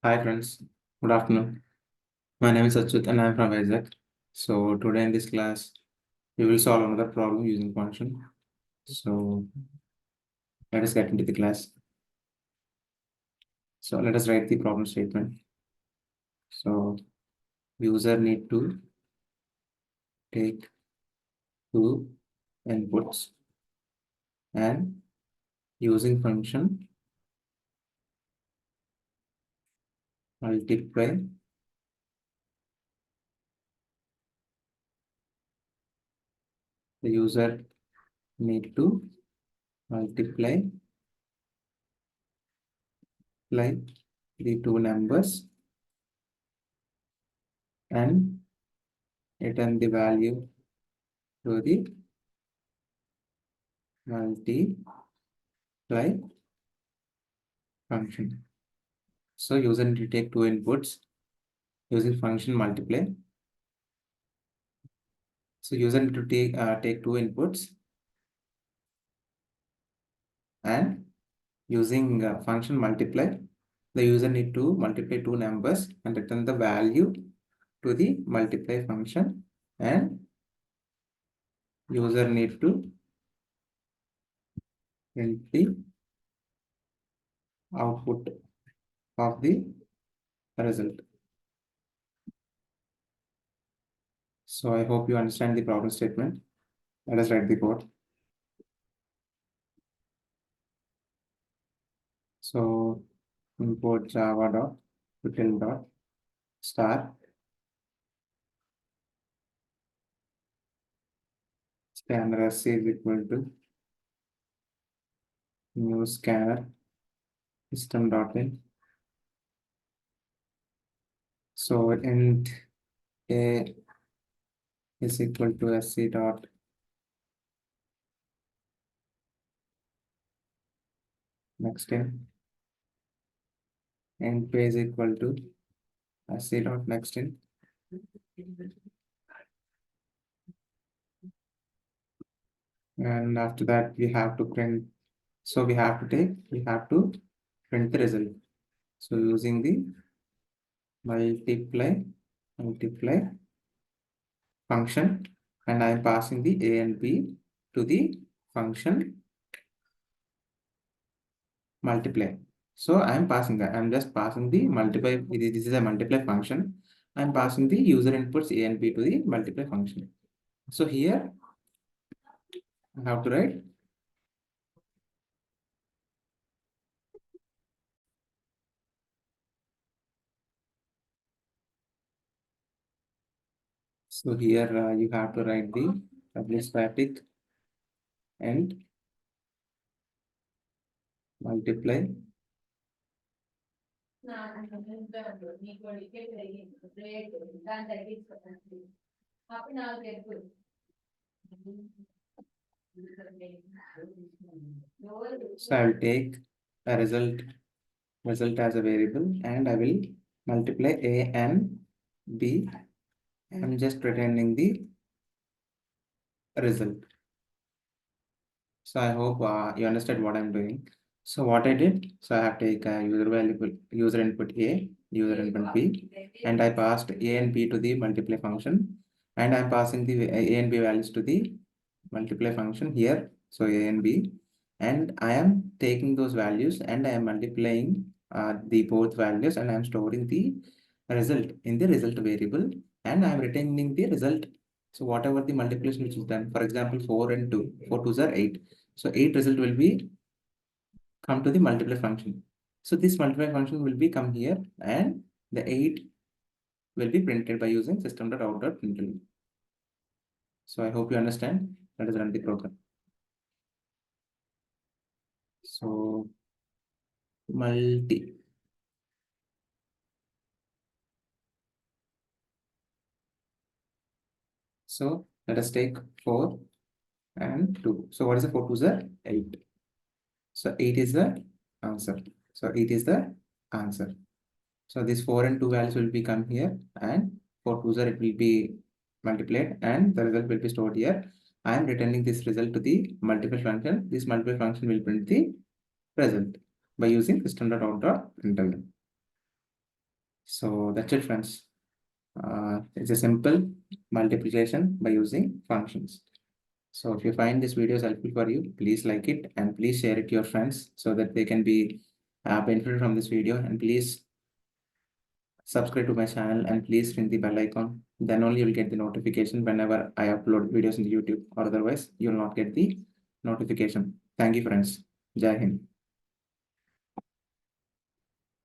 Hi friends, good afternoon. My name is Achyut and I am from Isaac. So today in this class, we will solve another problem using function. So let us get into the class. So let us write the problem statement. So user need to take two inputs and using function multiply the user need to multiply the two numbers and return the value to the multiply function. So user need to take two inputs using function multiply. So user need to take two inputs and using function multiply, the user need to multiply two numbers and return the value to the multiply function, and user need to print the output of the result. So I hope you understand the problem statement. Let us write the code. So import java.util.star scanner s is equal to new scanner system.in. So int a is equal to sc dot next in, int p is equal to sc dot next in, and after that we have to print. So we have to print the result. So using the multiply function, and I am passing the a and b to the function multiply. So I am passing that. I am just passing the multiply. This is a multiply function. I am passing the user inputs a and b to the multiply function. So here I have to write. So here you have to write the public static and multiply so I will take a result as a variable and I will multiply a and b. I am just returning the result. So I hope you understand what I'm doing. So what I did, so I have take user input A, user input B, and I passed A and B to the multiply function, and I'm passing the A and B values to the multiply function here. So A and B, and I am taking those values and I am multiplying the both values, and I am storing the result in the result variable, and I am returning the result. So whatever the multiplication which is done, for example, 4 and 2, 4 2s are 8. So 8 result will be come to the multiply function. So this multiply function will be come here, and the 8 will be printed by using system.out.println. So I hope you understand. Let us run the program. So multi. So let us take 4 and 2. So what is the 4 2s are 8. So 8 is the answer. So 8 is the answer. So this 4 and 2 values will become here, and 4 2s are it will be multiplied and the result will be stored here. I am returning this result to the multiple function. This multiple function will print the result by using system.out.println. So that's it, friends. It's a simple multiplication by using functions. So if you find this video helpful for you, please like it and please share it to your friends so that they can be benefited from this video. And please subscribe to my channel and please ring the bell icon. Then only you'll get the notification whenever I upload videos in YouTube, or otherwise you will not get the notification. Thank you, friends. Jai Hind.